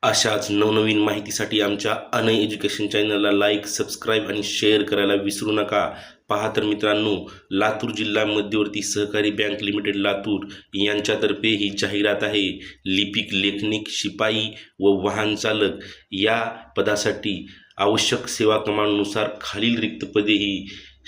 अशाच नवनवीन माहितीसाठी आमच्या अनय एज्युकेशन चॅनलला लाईक, सबस्क्राईब आणि शेअर करायला विसरू नका. पहा तर मित्रांनो, लातूर जिल्हा मध्यवर्ती सहकारी बँक लिमिटेड लातूर यांच्यातर्फे ही जाहिरात आहे. लिपिक, लेखनिक, शिपाई व वाहन चालक या पदासाठी आवश्यक सेवा क्रमांकानुसार खालील रिक्त पदे ही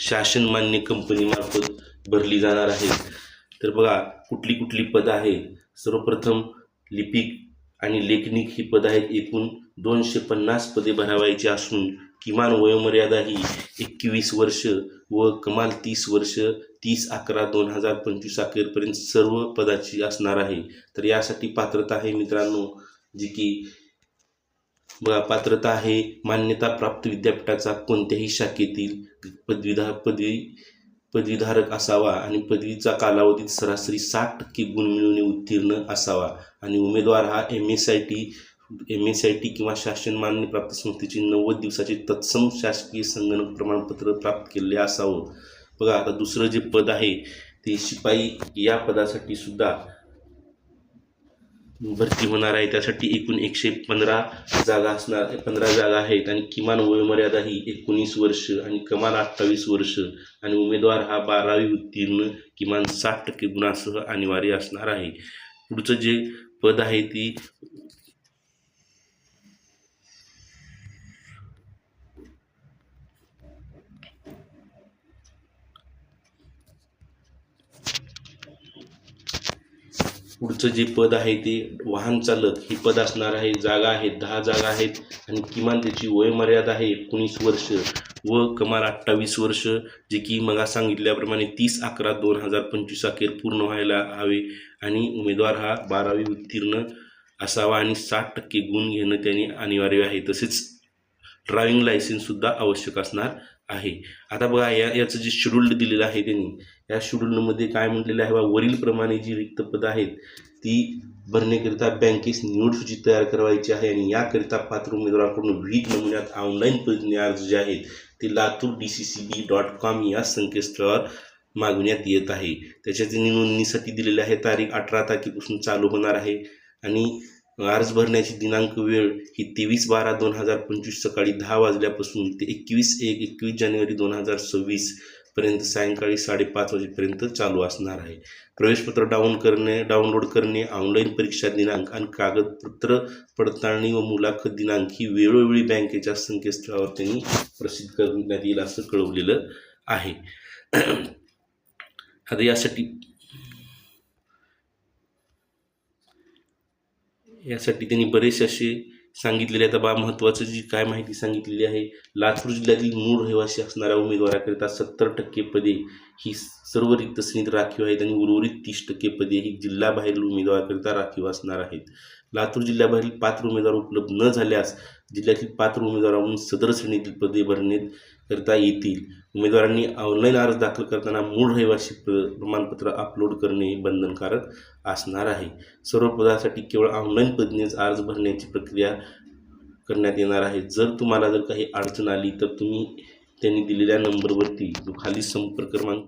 शासनमान्य कंपनीमार्फत भरली जाणार आहेत. तर बघा कुठली कुठली पदं आहेत. सर्वप्रथम लिपिक आणि लेखनिक ही पदं आहेत. एकूण 250 पदे भरावायची असून किमान वयोमर्यादा ही 21 वर्ष व कमाल 30 वर्ष 30/11/2025 अखेरपर्यंत सर्व पदाची असणार आहे. तर यासाठी पात्रता आहे मित्रांनो, जी की बघा पात्रता आहे मान्यताप्राप्त विद्यापीठाचा कोणत्याही शाखेतील पदवीधारक असावा आणि पदवीचा कालावधीत सरासरी 60% गुण मिळवणे उत्तीर्ण असावा आणि उमेदवार हा MSIT किंवा शासनमान्य प्राप्त संस्थेचे 90 दिवसाचे तत्सम शासकीय संगणक प्रमाणपत्र प्राप्त केलेले असावं. बघा आता दुसरं जे पद आहे ते शिपाई या पदासाठी सुद्धा भरती होणार आहे. त्यासाठी एकूण 115 जागा असणार 15 जागा आहेत आणि किमान वयोमर्यादा ही 19 वर्ष आणि कमाल 28 वर्ष आणि उमेदवार हा 12वी उत्तीर्ण किमान 60% गुणांसह अनिवार्य असणार आहे. पुढचं जे पद आहे ती ते वाहन चालक हे पद असणार आहे. जागा आहेत 10 जागा आहेत आणि किमान त्याची वयोमर्यादा आहे 19 वर्ष व कमाल 28 वर्ष, जे की मग सांगितल्याप्रमाणे 30/11/2025 अखेर पूर्ण व्हायला हवे आणि उमेदवार हा 12वी उत्तीर्ण असावा आणि 60% गुण घेणं त्यांनी अनिवार्य आहे. तसेच ड्रायव्हिंग लायसन्ससुद्धा आवश्यक असणार आहे. आता बघा याचं जे शेड्यूल दिलेलं आहे त्यांनी, या शेड्यूलमध्ये काय म्हटलेलं आहे बा, वरीलप्रमाणे जी रिक्त पदं आहेत ती भरण्याकरिता बँकेस निवड सूची तयार करायची आहे आणि याकरिता पात्र उमेदवाराकडून विहित नमुन्यात ऑनलाईन पद्धतीने अर्ज जे आहेत ते latur.dccb.com या संकेतस्थळावर मागवण्यात येत आहे. त्याच्यात नोंदणीसाठी दिलेली आहे तारीख 18 तारखेपासून चालू होणार आहे आणि अर्ज भरण्याची दिनांक वेळ ही 23/12/2025 सकाळी 10 वाजल्यापासून ते 21 जानेवारी 2026 पर्यंत सायंकाळी 5:30 वाजेपर्यंत चालू असणार आहे. प्रवेशपत्र डाउनलोड करणे, ऑनलाईन परीक्षा दिनांक आणि कागदपत्र पडताळणी व मुलाखत दिनांक ही वेळोवेळी बँकेच्या संकेतस्थळावर त्यांनी प्रसिद्ध करण्यात येईल असं कळवलेलं आहे. आता यासाठी त्यांनी बरेचसे असे सांगितलेले आहेत. बा महत्त्वाचं जी काय माहिती सांगितलेली आहे, लातूर जिल्ह्यातील मूळ रहिवासी असणाऱ्या उमेदवाराकरिता 70% पदे ही सर्व रिक्त श्रेणीत राखीव आहेत आणि उर्वरित 30% पदे ही जिल्ह्याबाहेरील उमेदवाराकरिता राखीव असणार आहेत. लातूर जिल्ह्याबाहेरील पात्र उमेदवार उपलब्ध न झाल्यास जिल्ह्यातील पात्र उमेदवारांकडून सदर श्रेणीतील पदे भरण्यात करता येतील. उमेदवारांनी ऑनलाईन अर्ज दाखल करताना मूळ रहिवासी प्रमाणपत्र अपलोड करणे बंधनकारक असणार आहे. सर्व पदासाठी केवळ ऑनलाईन पद्धतीनेच अर्ज भरण्याची प्रक्रिया करण्यात येणार आहे. जर तुम्हाला काही अडचण आली तर तुम्ही त्यांनी दिलेल्या नंबरवरती जो खाली संपर्क क्रमांक